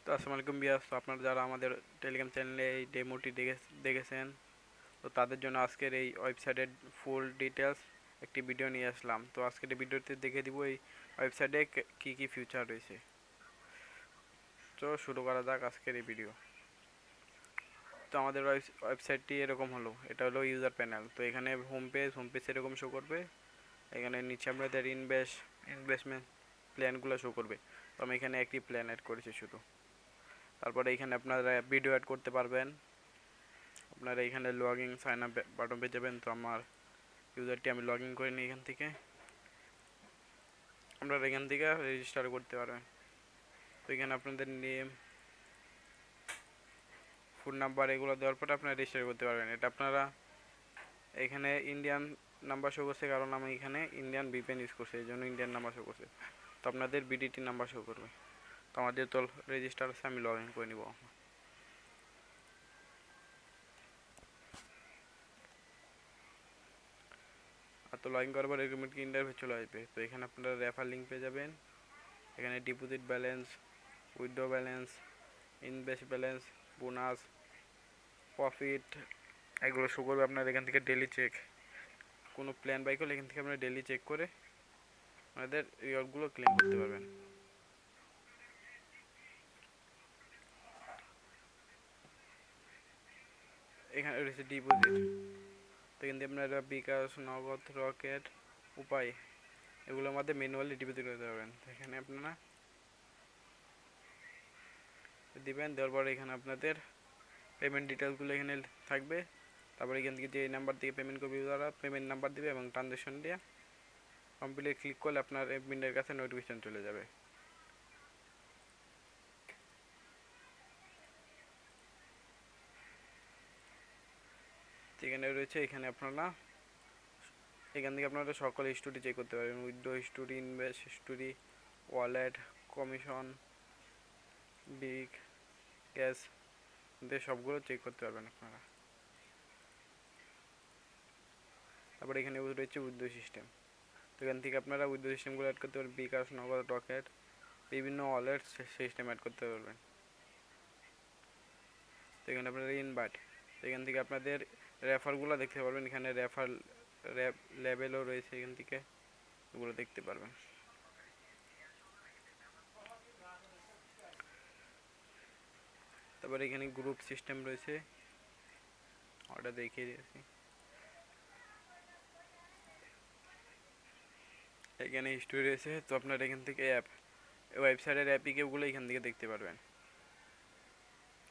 তো আসসালামু আলাইকুম বিয়াস, তো আপনারা যারা আমাদের টেলিগ্রাম চ্যানেলে এই ডেমোটি দেখেছেন, তো তাদের জন্য আজকের এই ওয়েবসাইটের ফুল ডিটেলস একটি ভিডিও নিয়ে আসলাম। তো আজকের এই ভিডিওতে দেখে দিব এই ওয়েবসাইটে কি কি ফিচার রয়েছে। তো শুরু করা যাক আজকের এই ভিডিও। তো আমাদের ওয়েবসাইটটি এরকম হলো, এটা হলো ইউজার প্যানেল। তো এখানে হোম পেজ এরকম শো করবে। এখানে নিচে আপনাদের ইনভেস্টমেন্ট প্ল্যানগুলো শো করবে। তো আমি এখানে একটি প্ল্যান অ্যাড করেছি শুধু। তারপরে এখানে আপনারা ভিডিও অ্যাড করতে পারবেন। আপনারা এখানে log in sign up button পেয়ে যাবেন। তো আমার ইউজারটি আমি লগ ইন করে নিই। এখান থেকে আপনারা এখান থেকে রেজিস্টার করতে পারবেন। তো এখানে আপনাদের নেম, ফোন নাম্বার এগুলো দেওয়ার পরে আপনারা রেজিস্টার করতে পারবেন। এটা আপনারা এখানে ইন্ডিয়ান নাম্বার শো করছে, কারণ আমি এখানে ইন্ডিয়ান ভিপিএন ইউজ করছি, এই জন্য ইন্ডিয়ান নাম্বার শো করছে। তো আপনাদের বিডিটি নাম্বার শো করবে। তো আমাদের তো রেজিস্টার আছে, আমি লগ ইন করে নিব। আর তো লগ ইন করার পর এরকম একটি ইন্টারফেস চলে আসবে। তো এখানে আপনারা রেফার লিঙ্ক পেয়ে যাবেন। এখানে deposit balance, withdraw balance, invest balance, bonus, profit এগুলো শো করবে। আপনার এখান থেকে ডেলি চেক, কোনো প্ল্যান বাই করলে এখান থেকে আপনারা ডেলি চেক করে আপনাদের রিওয়ার্ডগুলো ক্লেম করতে পারবেন। এখানে রয়েছে ডিপোজিট। তো এখান থেকে আপনারা বিকাশ, নগদ, রকেট, উপায় এগুলোর মধ্যে ম্যানুয়ালি ডিপোজিট করতে পারবেন। তো এখানে আপনারা দিবেন, দেওয়ার পরে এখানে আপনাদের পেমেন্ট ডিটেলসগুলো এখানে থাকবে। তারপরে এখান থেকে যে এই নাম্বার থেকে পেমেন্ট করবে তারা পেমেন্ট নাম্বার দিবে এবং ট্রানজ্যাকশন দিয়ে কমপ্লিট ক্লিক করলে আপনার অ্যাডমিনের কাছে নোটিফিকেশন চলে যাবে। এখানে রয়েছে, এখানে আপনারা এখান থেকে আপনারা সকল হিস্টোরি চেক করতে পারবেন। Withdraw history, invest history, wallet, commission, big cash দিয়ে সবগুলো চেক করতে পারবেন আপনারা। তারপরে এখানে রয়েছে উইথড্র সিস্টেম। তো এখান থেকে আপনারা উইথড্র সিস্টেমগুলো অ্যাড করতে পারবেন। বিকাশ, নগদ, রকেট, বিভিন্ন ওয়ালেট সিস্টেম অ্যাড করতে পারবেন। তো এখানে আপনারা ইনভাইট, তো এখান থেকে আপনাদের রেফারগুলো দেখতে পারবেন। এখানে রেফার লেভেলও রয়েছে, এখান থেকে এগুলো দেখতে পারবেন। তারপরে এখানে গ্রুপ সিস্টেম রয়েছে, ওটা দেখিয়ে দিয়েছি। এখানে হিস্টোরি রয়েছে। তো আপনার এখান থেকে ওয়েবসাইটের অ্যাপিকেগুলো এখান থেকে দেখতে পারবেন।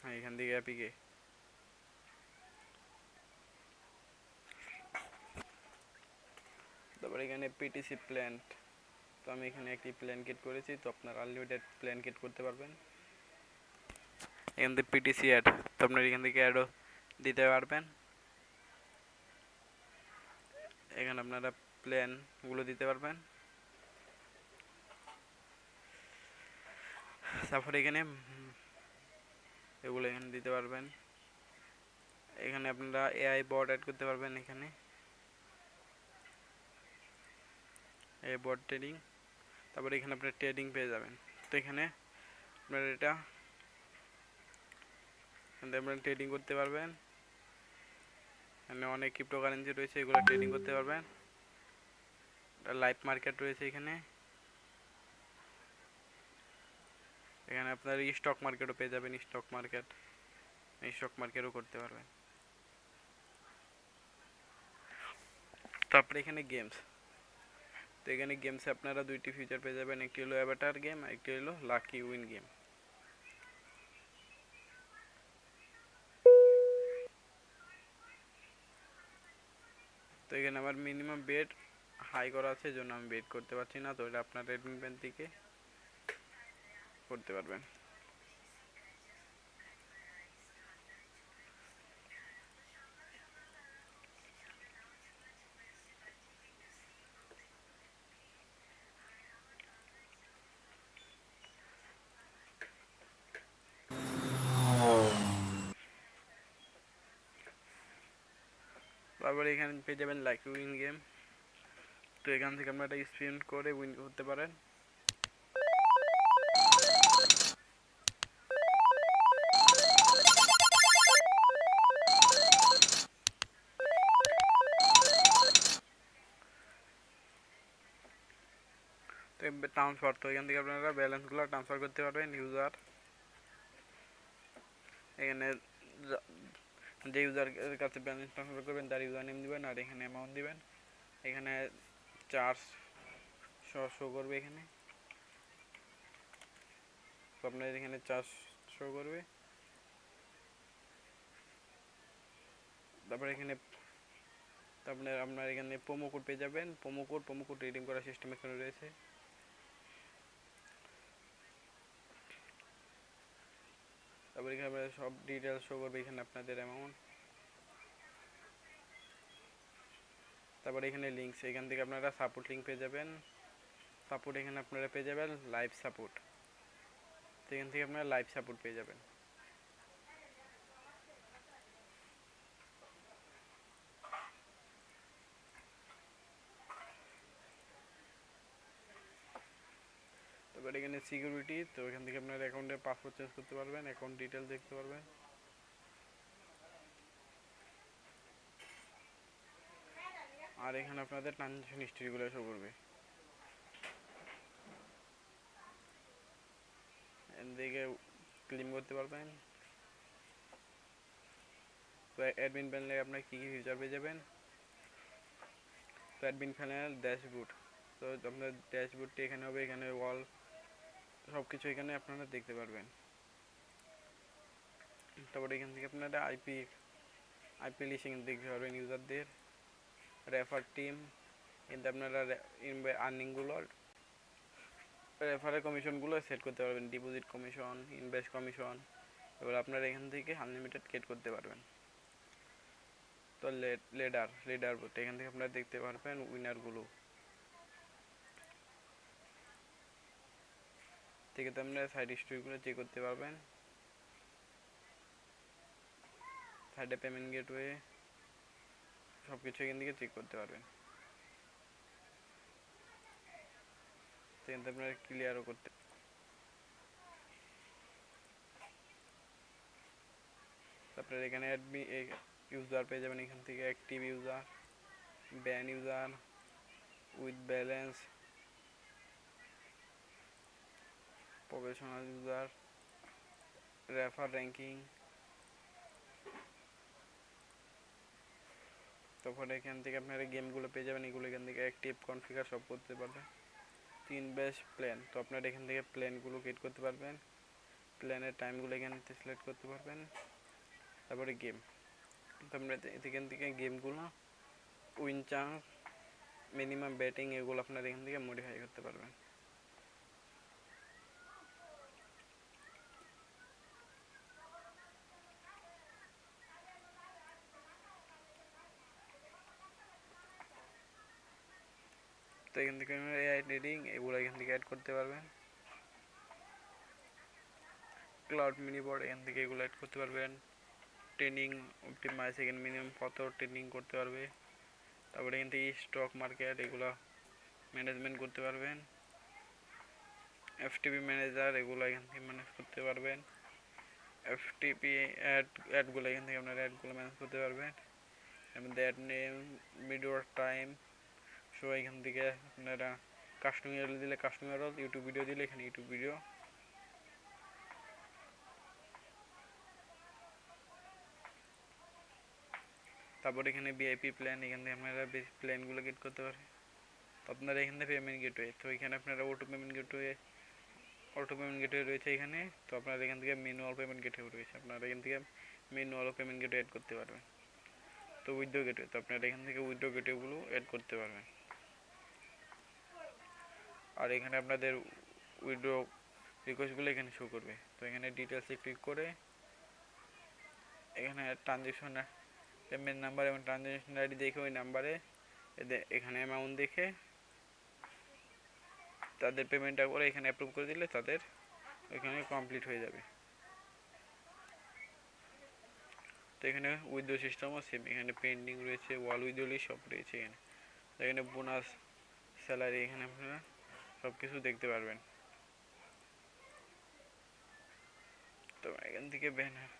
হ্যাঁ, এখান থেকে অ্যাপিকে তারপরে এখানে পিটিসি প্ল্যান। তো আমি এখানে একটি প্ল্যান গেট করেছি। তো আপনার আনলিমিটেড প্ল্যান গেট করতে পারবেন। এখান থেকে পিটিসি অ্যাড, তো আপনার এখান থেকে অ্যাডও দিতে পারবেন। এখানে আপনারা প্ল্যানগুলো দিতে পারবেন। তারপরে এখানে এগুলো এখানে দিতে পারবেন। এখানে আপনারা এআই বট অ্যাড করতে পারবেন। এখানে এআই বট ট্রেডিং, তারপরে এখানে আপনার ট্রেডিং পেয়ে যাবেন। তো এখানে আপনারা আপনারা ট্রেডিং করতে পারবেন। এখানে অনেক ক্রিপ্টোকারেন্সি রয়েছে, এগুলো ট্রেডিং করতে পারবেন। লাইভ মার্কেট রয়েছে এখানে। এখানে আপনার স্টক মার্কেটও পেয়ে যাবেন। স্টক মার্কেটও করতে পারবেন। তারপরে এখানে গেমস, তো এখানে গেমসে আপনারা দুইটি ফিচার পেয়ে যাবেন, একটি হলো অ্যাভাটার গেম, একটি হলো লাকি উইন গেম। তো এখানে আমার মিনিমাম বেট হাই করা আছে, এই জন্য আমি বেট করতে পারছি না। তো এটা আপনার রেডমি ব্যান্ড থেকে করতে পারবেন। তারপরে এখানে পেয়ে যাবেন লাকি উইন গেম। তো এখান থেকে আপনারা স্পিন করে উইন করতে পারেন। ট্রান্সফার, তো এখান থেকে আপনারা ব্যালেন্সগুলো ট্রান্সফার করতে পারবেন। ইউজার এখানে যে ইউজারের কাছে ব্যালেন্স ট্রান্সফার করবেন তার ইউজার নেম দিবেন আর এখানে অ্যামাউন্ট দিবেন। এখানে চার্জ শো করবে এখানে, তো আপনার এখানে চার্জ শো করবে। তারপরে এখানে আপনার এখানে প্রোমো কোড পেয়ে যাবেন। প্রোমো কোড রিডিম করার সিস্টেম এখানে রয়েছে। তারপরে এখানে সব ডিটেলস শো করবে এখানে আপনাদের অ্যামাউন্ট। তারপরে এখানে লিঙ্কস, এখান থেকে আপনারা সাপোর্ট লিঙ্ক পেয়ে যাবেন। সাপোর্ট এখানে আপনারা পেয়ে যাবেন লাইভ সাপোর্ট, তো এখান থেকে আপনারা লাইভ সাপোর্ট পেয়ে যাবেন। তারপরে এখানে সিকিউরিটি, তো এখান থেকে আপনার অ্যাকাউন্টের পাসওয়ার্ড চেঞ্জ করতে পারবেন, অ্যাকাউন্ট ডিটেলস দেখতে পারবেন। আর এখানে আপনাদের ট্রানজাকশন হিস্ট্রিগুলো শো করবে। এদিকে ক্লেম করতে পারবেন। তো অ্যাডমিন প্যানেলে আপনার কী কী ফিচার পেয়ে যাবেন। তো অ্যাডমিন প্যানেল ড্যাশবোর্ড, তো আপনার ড্যাশবোর্ডটি এখানে হবে, এখানে ওয়াল সব কিছু এখানে আপনারা দেখতে পারবেন। তারপরে এখান থেকে আপনারা আইপি লিস্টিং দেখতে পারবেন ইউজারদের। রেফার টিম, কিন্তু আপনারা আর্নিংগুলো রেফারের কমিশনগুলো সেট করতে পারবেন, ডিপোজিট কমিশন, ইনভেস্ট কমিশন। এবার আপনারা এখান থেকে আনলিমিটেড গেট করতে পারবেন। তো লেডার বোর্ড, এখান থেকে আপনারা দেখতে পারবেন উইনারগুলো থেকে, তো আপনারা সাইড হিস্ট্রিগুলো চেক করতে পারবেন। সাইডে পেমেন্ট গেটওয়ে সব কিছু এখান থেকে চেক করতে পারবেন। সেখান থেকে আপনারা ক্লিয়ারও করতে। তারপরে এখানে ইউজার পেয়ে যাবেন, এখান থেকে active user, ban user, with balance, professional user, refer ranking. তারপরে এখান থেকে আপনারা গেমগুলো পেয়ে যাবেন, এগুলো এখান থেকে অ্যাক্টিভ কনফিগার সব করতে পারবেন। ইনভেস্ট প্ল্যান, তো আপনারা এখান থেকে প্ল্যানগুলো ক্রিয়েট করতে পারবেন, প্ল্যানের টাইমগুলো এখান থেকে সিলেক্ট করতে পারবেন। তারপরে গেম, তো আপনারা এখান থেকে গেমগুলো উইন চান্স, মিনিমাম ব্যাটিং, এগুলো আপনারা এখান থেকে মডিফাই করতে পারবেন। তো এখান থেকে এআই ট্রেডিং, এগুলো এখান থেকে অ্যাড করতে পারবেন। ক্লাউড মিনি বোর্ড, এখান থেকে এগুলো অ্যাড করতে পারবেন। ট্রেনিং অপটিমাইজ, এখানে মিনিমাম কত ট্রেনিং করতে পারবে। তারপরে এখান থেকে স্টক মার্কেট, এগুলো ম্যানেজমেন্ট করতে পারবেন। এফটিপি ম্যানেজার, এগুলো এখান থেকে ম্যানেজ করতে পারবেন। এফটিপি অ্যাডগুলো এখান থেকে আপনারা অ্যাডগুলো ম্যানেজ করতে পারবেন। এবং that name, video time so এখান থেকে আপনারা কাস্টমার দিলে কাস্টমার, ইউটিউব ভিডিও দিলে এখানে ইউটিউব ভিডিও। তারপর এখানে ভিআইপি প্ল্যান, এখান থেকে আপনারা প্ল্যানগুলো গেট করতে পারেন। তো আপনারা এখান থেকে পেমেন্ট গেটওয়ে, তো এখানে আপনারা অটো পেমেন্ট গেটওয়ে রয়েছে এখানে। তো আপনারা এখান থেকে ম্যানুয়াল পেমেন্ট গেটওয়ে রয়েছে, আপনারা এখান থেকে ম্যানুয়াল পেমেন্ট গেটওয়ে অ্যাড করতে পারবেন। তো উইথড্র গেটওয়ে, তো আপনারা এখান থেকে উইথড্র গেটওয়েগুলো অ্যাড করতে পারবেন। আর এখানে আপনাদের উইথড্র রিকোয়েস্টগুলো এখানে শো করবে। তো এখানে ডিটেলসে ক্লিক করে এখানে ট্রানজ্যাকশন পেমেন্ট নাম্বার এবং ট্রানজ্যাকশন আইডি দেখে ওই নাম্বারে এখানে অ্যামাউন্ট দেখে তাদের পেমেন্টটা করে এখানে অ্যাপ্রুভ করে দিলে তাদের এখানে কমপ্লিট হয়ে যাবে। তো এখানে উইথড্র সিস্টেমও সেম, এখানে পেন্ডিং রয়েছে, ওয়াল উইথড্র লিস্ট সব রয়েছে এখানে। এখানে বোনাস, স্যালারি, এখানে আপনারা সব কিছু দেখতে পারবেন। তো এখান থেকে ব্যানার,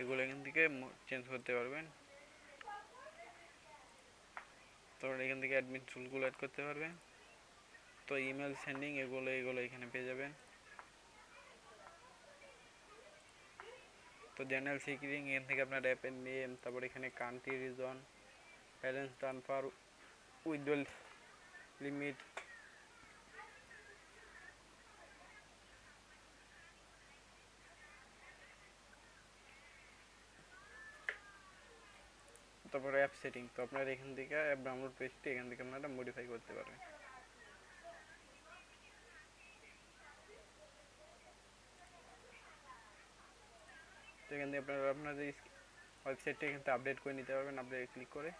এগুলো এখান থেকে চেঞ্জ করতে পারবেন। তারপর এখান থেকে অ্যাডমিন টুলগুলো অ্যাড করতে পারবেন। তো ইমেল সেন্ডিং এগুলো এখানে পেয়ে যাবেন। তো জেনারেল সিকিউরিং এখান থেকে আপনার অ্যাপের নেম, তারপর এখানে country reason, balance transfer, withdrawal limit, তারপরে অ্যাপ সেটিং। তো আপনার এখান থেকে অ্যাপ ডাউনলোড পেজটি এখান থেকে আপনারা মডিফাই করতে পারবেন। তো এখান থেকে আপনারা আপনাদের ওয়েবসাইটটা এখান থেকে আপডেট করে নিতে পারবেন আপডেট ক্লিক করে।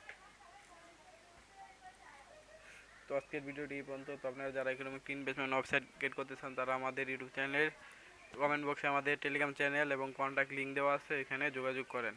তো আজকের ভিডিওটি এই পর্যন্ত। তো আপনারা যারা ইকোনমিক ইনভেস্টমেন্ট ওয়েবসাইট গেট করতে চান তারা আমাদের ইউটিউব চ্যানেলের কমেন্ট বক্সে আমাদের টেলিগ্রাম চ্যানেল এবং কন্ট্যাক্ট লিঙ্ক দেওয়া আছে, এখানে যোগাযোগ করেন।